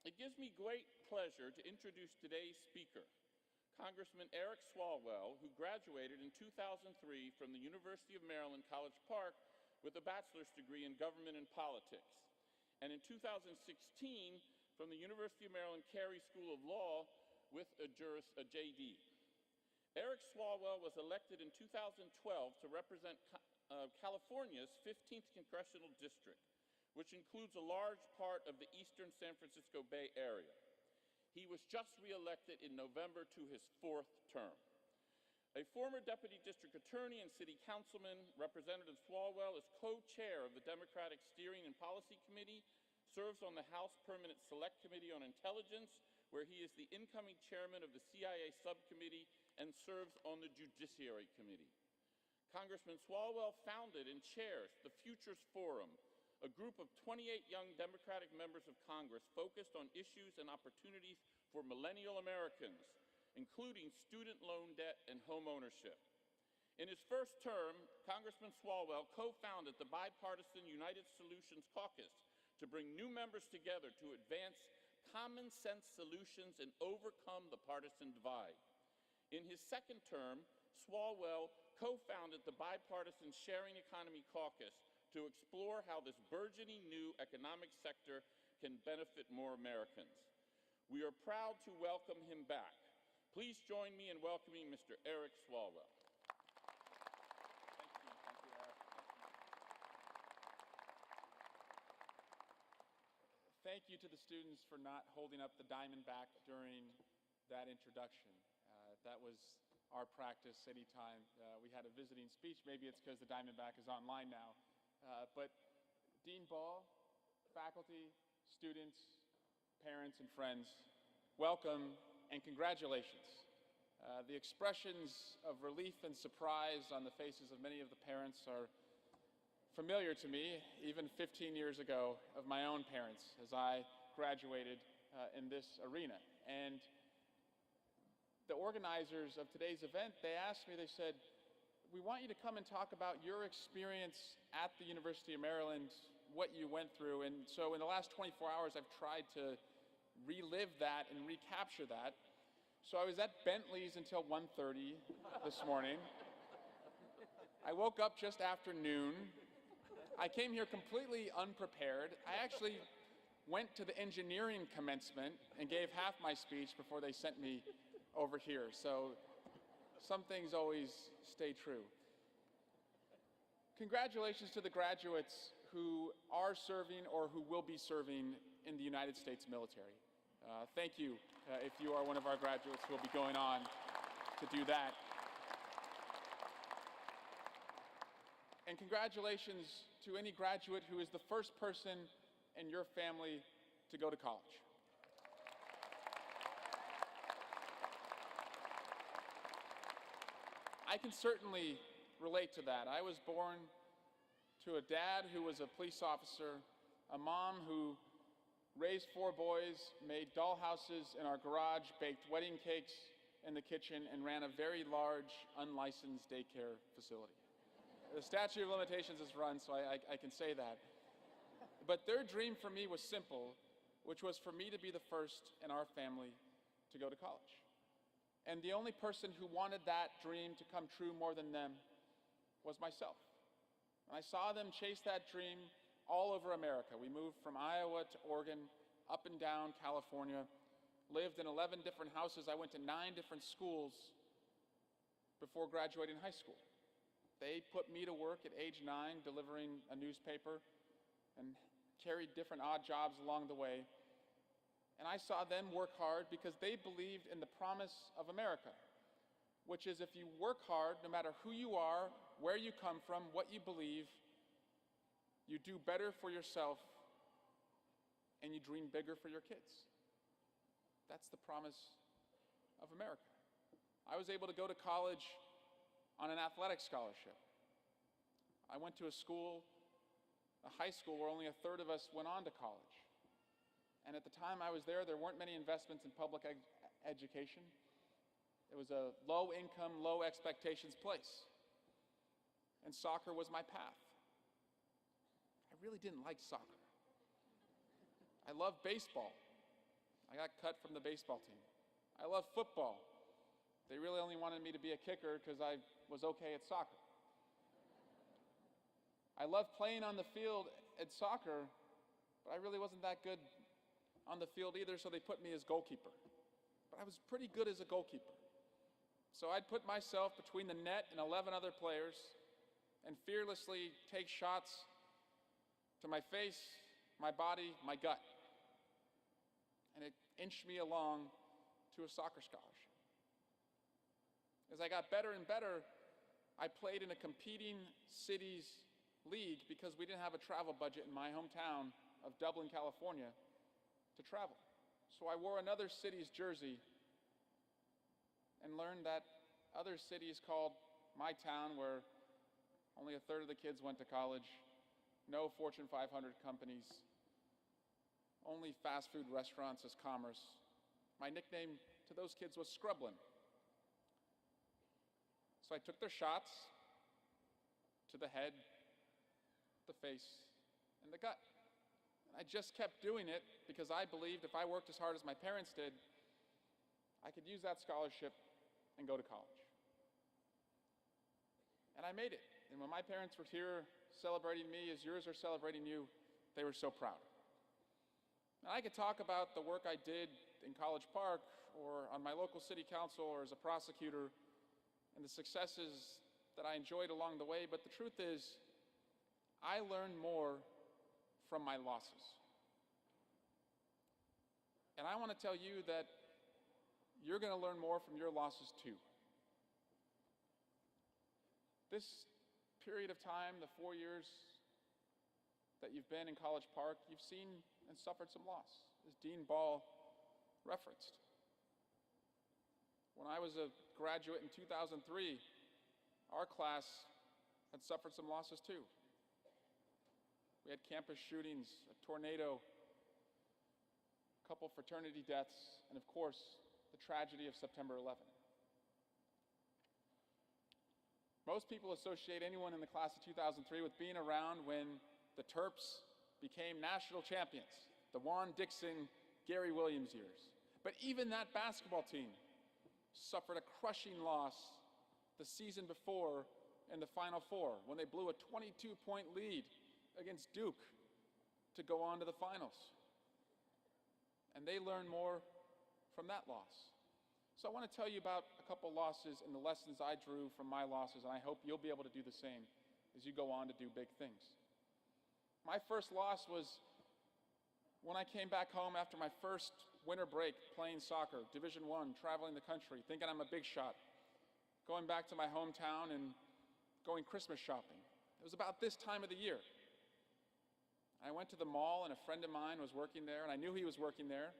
It gives me great pleasure to introduce today's speaker, Congressman Eric Swalwell, who graduated in 2003 from the University of Maryland, College Park with a bachelor's degree in government and politics, and in 2016 from the University of Maryland Carey School of Law with a JD. Eric Swalwell was elected in 2012 to represent California's 15th Congressional District, which includes a large part of the eastern San Francisco Bay Area. He was just re-elected in November to his 4th term. A former Deputy District Attorney and City Councilman, Representative Swalwell is co-chair of the Democratic Steering and Policy Committee, serves on the House Permanent Select Committee on Intelligence, where he is the incoming chairman of the CIA Subcommittee and serves on the Judiciary Committee. Congressman Swalwell founded and chairs the Futures Forum, a group of 28 young Democratic members of Congress focused on issues and opportunities for millennial Americans, including student loan debt and home ownership. In his first term, Congressman Swalwell co-founded the bipartisan United Solutions Caucus to bring new members together to advance common sense solutions and overcome the partisan divide. In his second term, Swalwell co-founded the bipartisan Sharing Economy Caucus to explore how this burgeoning new economic sector can benefit more Americans. We are proud to welcome him back. Please join me in welcoming Mr. Eric Swalwell. Thank you, Eric. Thank you to the students for not holding up the Diamondback during that introduction. That was our practice anytime we had a visiting speech. Maybe it's because the Diamondback is online now. But Dean Ball, faculty, students, parents, and friends, welcome and congratulations. The expressions of relief and surprise on the faces of many of the parents are familiar to me, even 15 years ago, of my own parents as I graduated in this arena. And the organizers of today's event, they asked me, they said, we want you to come and talk about your experience at the University of Maryland, what you went through. And so in the last 24 hours, I've tried to relive that and recapture that. So I was at Bentley's until 1:30 this morning. I woke up just after noon. I came here completely unprepared. I actually went to the engineering commencement and gave half my speech before they sent me over here. So some things always stay true. Congratulations to the graduates who are serving or who will be serving in the United States military. Thank you if you are one of our graduates who will be going on to do that. And congratulations to any graduate who is the first person in your family to go to college. I can certainly relate to that. I was born to a dad who was a police officer, a mom who raised 4 boys, made dollhouses in our garage, baked wedding cakes in the kitchen, and ran a very large, unlicensed daycare facility. The statute of limitations is run, so I can say that. But their dream for me was simple, which was for me to be the first in our family to go to college. And the only person who wanted that dream to come true more than them was myself. And I saw them chase that dream all over America. We moved from Iowa to Oregon, up and down California, lived in 11 different houses. I went to 9 different schools before graduating high school. They put me to work at age 9, delivering a newspaper, and carried different odd jobs along the way. And I saw them work hard because they believed in the promise of America, which is if you work hard, no matter who you are, where you come from, what you believe, you do better for yourself and you dream bigger for your kids. That's the promise of America. I was able to go to college on an athletic scholarship. I went to a high school where only 1/3 of us went on to college. And at the time I was there weren't many investments in public education. It was a low-income, low-expectations place. And soccer was my path. I really didn't like soccer. I loved baseball. I got cut from the baseball team. I love football. They really only wanted me to be a kicker because I was okay at soccer. I loved playing on the field at soccer, but I really wasn't that good on the field either, so they put me as goalkeeper. But I was pretty good as a goalkeeper. So I'd put myself between the net and 11 other players and fearlessly take shots to my face, my body, my gut. And it inched me along to a soccer scholarship. As I got better and better, I played in a competing cities league because we didn't have a travel budget in my hometown of Dublin, California, to travel. So I wore another city's jersey and learned that other cities called my town, where only a third of the kids went to college, no Fortune 500 companies, only fast food restaurants as commerce. My nickname to those kids was Scrublin. So I took their shots to the head, the face, and the gut. And I just kept doing it because I believed if I worked as hard as my parents did, I could use that scholarship and go to college. And I made it. And when my parents were here celebrating me as yours are celebrating you, they were so proud. And I could talk about the work I did in College Park or on my local city council or as a prosecutor and the successes that I enjoyed along the way, but the truth is, I learned more from my losses. And I want to tell you that you're going to learn more from your losses too. This period of time, the 4 years that you've been in College Park, you've seen and suffered some loss, as Dean Ball referenced. When I was a graduate in 2003, our class had suffered some losses too. We had campus shootings, a tornado, a couple fraternity deaths, and of course, the tragedy of September 11th. Most people associate anyone in the class of 2003 with being around when the Terps became national champions, the Juan Dixon, Gary Williams years. But even that basketball team suffered a crushing loss the season before in the Final Four when they blew a 22-point lead against Duke to go on to the finals. And they learned more from that loss. So I want to tell you about a couple losses and the lessons I drew from my losses, and I hope you'll be able to do the same as you go on to do big things. My first loss was when I came back home after my first winter break playing soccer, Division I, traveling the country, thinking I'm a big shot, going back to my hometown and going Christmas shopping. It was about this time of the year. I went to the mall, and a friend of mine was working there, and I knew he was working there,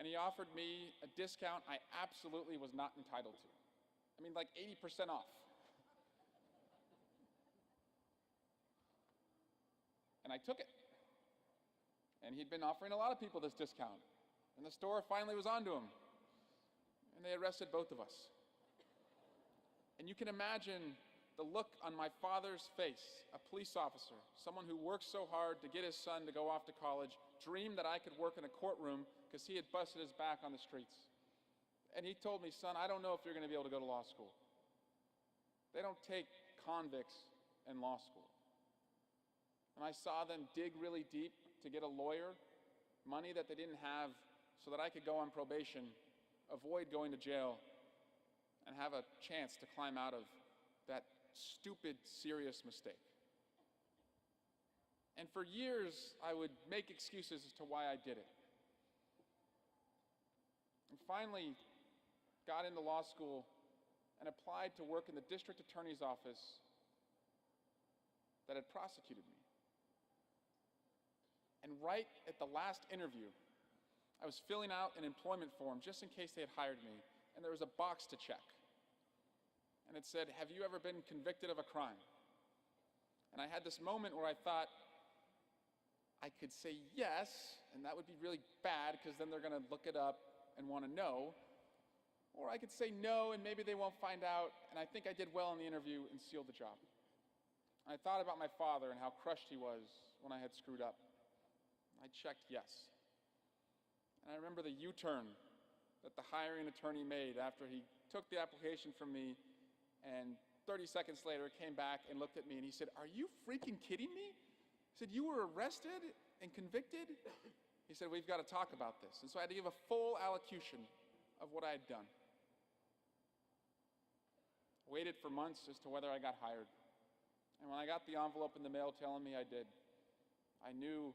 and he offered me a discount I absolutely was not entitled to. I mean, like 80% off. And I took it. And he'd been offering a lot of people this discount. And the store finally was onto him. And they arrested both of us. And you can imagine the look on my father's face, a police officer, someone who worked so hard to get his son to go off to college, dreamed that I could work in a courtroom because he had busted his back on the streets. And he told me, son, I don't know if you're going to be able to go to law school. They don't take convicts in law school. And I saw them dig really deep to get a lawyer, money that they didn't have, so that I could go on probation, avoid going to jail, and have a chance to climb out of that stupid, serious mistake. And for years, I would make excuses as to why I did it. And finally, got into law school and applied to work in the district attorney's office that had prosecuted me. And right at the last interview, I was filling out an employment form just in case they had hired me, and there was a box to check. And it said, have you ever been convicted of a crime? And I had this moment where I thought, I could say yes, and that would be really bad because then they're going to look it up and want to know. Or I could say no, and maybe they won't find out, and I think I did well in the interview and sealed the job. I thought about my father and how crushed he was when I had screwed up. I checked yes. And I remember the U-turn that the hiring attorney made after he took the application from me, and 30 seconds later came back and looked at me and he said, "Are you freaking kidding me?" He said, "You were arrested and convicted?" He said, "We've got to talk about this." And so I had to give a full allocution of what I had done. I waited for months as to whether I got hired. And when I got the envelope in the mail telling me I did, I knew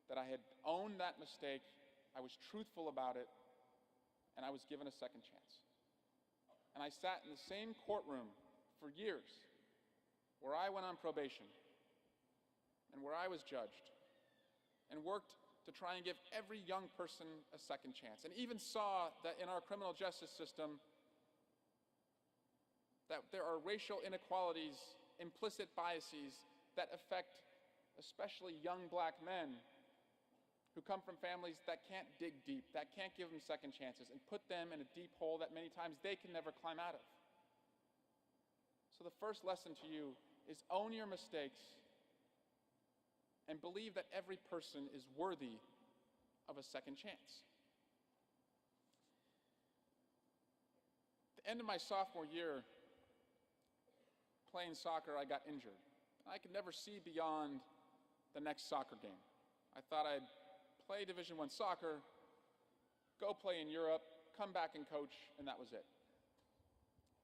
that I had owned that mistake, I was truthful about it, and I was given a second chance. And I sat in the same courtroom for years where I went on probation and where I was judged and worked to try and give every young person a second chance, and even saw that in our criminal justice system that there are racial inequalities, implicit biases that affect especially young black men who come from families that can't dig deep, that can't give them second chances, and put them in a deep hole that many times they can never climb out of. So the first lesson to you is own your mistakes and believe that every person is worthy of a second chance. At the end of my sophomore year, playing soccer, I got injured. I could never see beyond the next soccer game. I thought I'd play Division I soccer, go play in Europe, come back and coach, and that was it.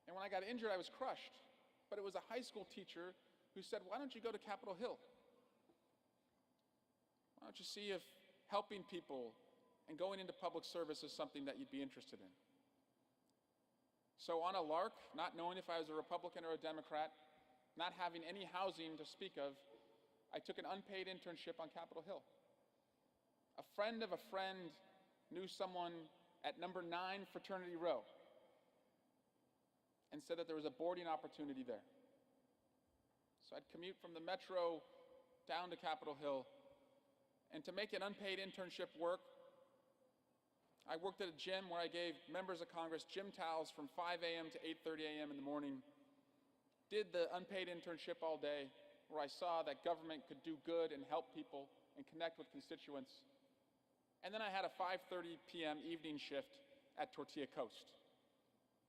And when I got injured, I was crushed. But it was a high school teacher who said, "Why don't you go to Capitol Hill? Why don't you see if helping people and going into public service is something that you'd be interested in?" So on a lark, not knowing if I was a Republican or a Democrat, not having any housing to speak of, I took an unpaid internship on Capitol Hill. A friend of a friend knew someone at number 9 Fraternity Row and said that there was a boarding opportunity there. So I'd commute from the metro down to Capitol Hill, and to make an unpaid internship work, I worked at a gym where I gave members of Congress gym towels from 5 a.m. to 8:30 a.m. in the morning, did the unpaid internship all day, where I saw that government could do good and help people and connect with constituents. And then I had a 5:30 p.m. evening shift at Tortilla Coast,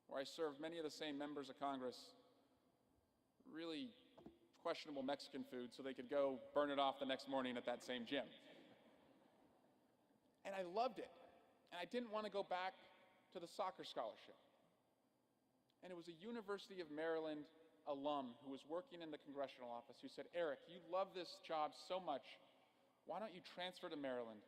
where I served many of the same members of Congress really questionable Mexican food so they could go burn it off the next morning at that same gym. And I loved it. And I didn't want to go back to the soccer scholarship. And it was a University of Maryland alum who was working in the congressional office who said, "Eric, you love this job so much. Why don't you transfer to Maryland?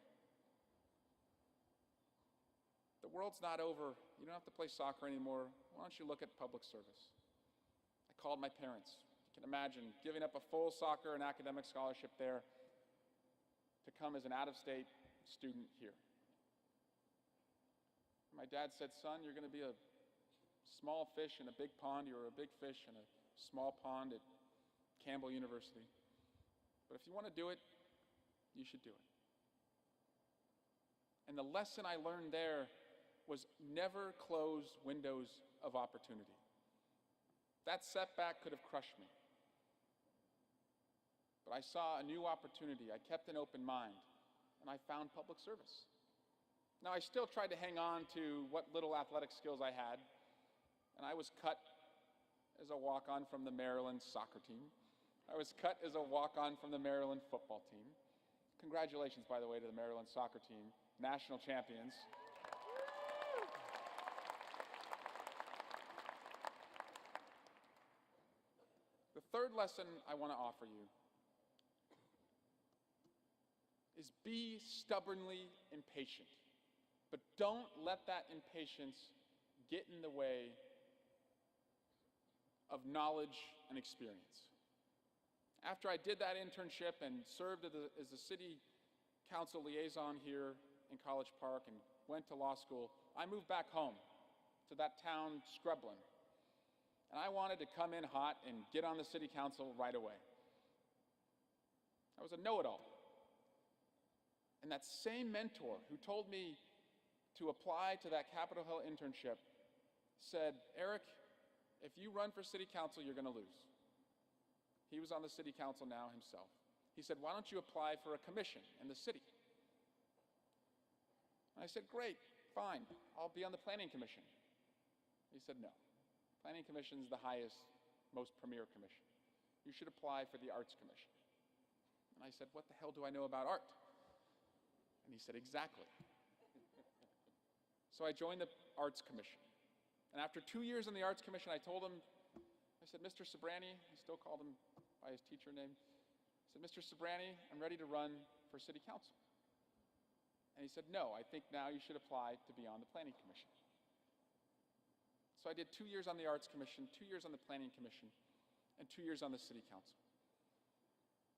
The world's not over. You don't have to play soccer anymore. Why don't you look at public service?" I called my parents. You can imagine giving up a full soccer and academic scholarship there to come as an out-of-state student here. My dad said, "Son, you're going to be a small fish in a big pond. You're a big fish in a small pond at Campbell University. But if you want to do it, you should do it." And the lesson I learned there was never close windows of opportunity. That setback could have crushed me. But I saw a new opportunity. I kept an open mind, and I found public service. Now, I still tried to hang on to what little athletic skills I had, and I was cut as a walk-on from the Maryland soccer team. I was cut as a walk-on from the Maryland football team. Congratulations, by the way, to the Maryland soccer team, national champions. The third lesson I want to offer you is be stubbornly impatient, but don't let that impatience get in the way of knowledge and experience. After I did that internship and served as a city council liaison here in College Park and went to law school, I moved back home to that town, Scrubland. And I wanted to come in hot and get on the city council right away. I was a know-it-all. And that same mentor who told me to apply to that Capitol Hill internship said, "Eric, if you run for city council, you're going to lose." He was on the city council now himself. He said, "Why don't you apply for a commission in the city?" And I said, great, fine, I'll be on the Planning Commission. He said, no. Planning Commission is the highest, most premier commission. You should apply for the Arts Commission. And I said, what the hell do I know about art? And he said, exactly. So I joined the Arts Commission. And after 2 years on the Arts Commission, I told him, I said, Mr. Sobrani, I still called him by his teacher name. I said, Mr. Sobrani, I'm ready to run for city council. And he said, no, I think now you should apply to be on the Planning Commission. So I did 2 years on the Arts Commission, 2 years on the Planning Commission, and 2 years on the City Council.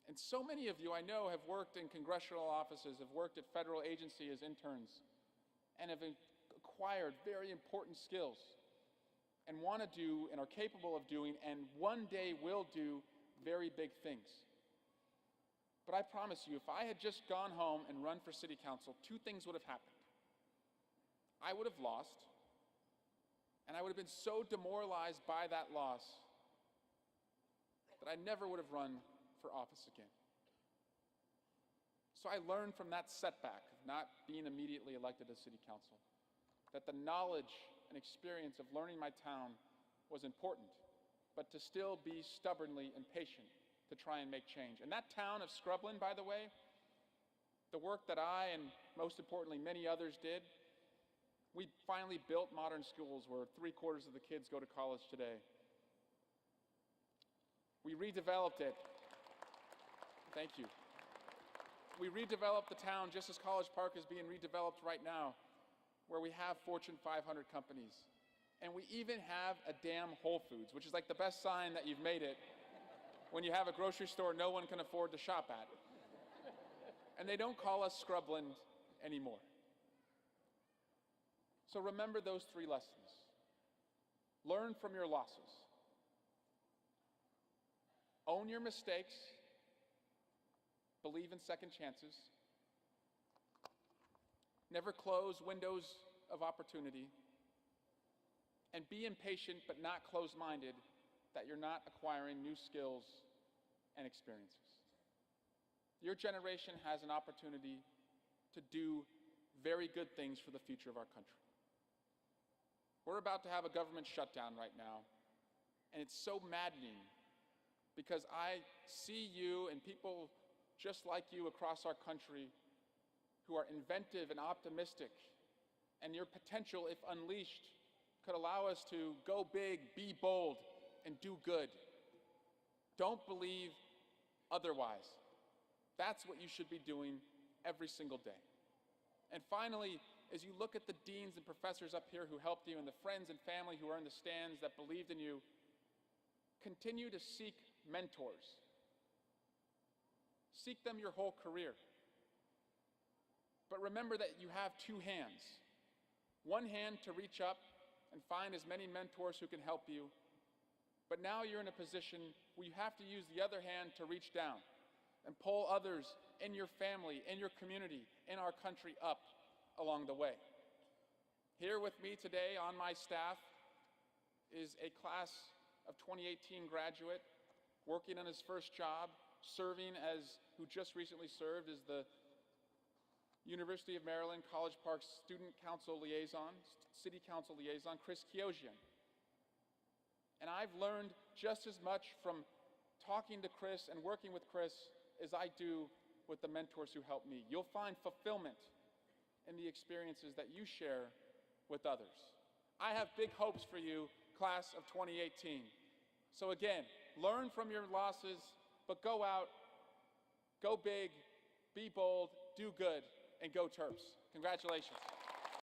And so many of you I know have worked in congressional offices, have worked at federal agencies as interns, and have acquired very important skills and want to do and are capable of doing and one day will do very big things. But I promise you, if I had just gone home and run for City Council, two things would have happened. I would have lost, and I would have been so demoralized by that loss that I never would have run for office again. So I learned from that setback of not being immediately elected to City Council that the knowledge and experience of learning my town was important, but to still be stubbornly impatient to try and make change. And that town of Scrubland, by the way, the work that I and most importantly many others did, we finally built modern schools where 3/4 of the kids go to college today. We redeveloped it. Thank you. We redeveloped the town just as College Park is being redeveloped right now, where we have Fortune 500 companies. And we even have a damn Whole Foods, which is like the best sign that you've made it when you have a grocery store no one can afford to shop at. And they don't call us Scrubland anymore. So remember those three lessons. Learn from your losses. Own your mistakes. Believe in second chances. Never close windows of opportunity. And be impatient but not closed-minded that you're not acquiring new skills and experiences. Your generation has an opportunity to do very good things for the future of our country. We're about to have a government shutdown right now, and it's so maddening because I see you and people just like you across our country who are inventive and optimistic, and your potential, if unleashed, could allow us to go big, be bold, and do good. Don't believe otherwise. That's what you should be doing every single day. And finally, as you look at the deans and professors up here who helped you and the friends and family who are in the stands that believed in you, continue to seek mentors. Seek them your whole career. But remember that you have two hands. One hand to reach up and find as many mentors who can help you, but now you're in a position where you have to use the other hand to reach down and pull others in your family, in your community, in our country up along the way. Here with me today on my staff is a class of 2018 graduate working on his first job, serving as, who just recently served as the University of Maryland College Park Student Council Liaison, City Council Liaison, Chris Kiosian. And I've learned just as much from talking to Chris and working with Chris as I do with the mentors who helped me. You'll find fulfillment in the experiences that you share with others. I have big hopes for you, class of 2018. So again, learn from your losses, but go out, go big, be bold, do good, and go Terps. Congratulations.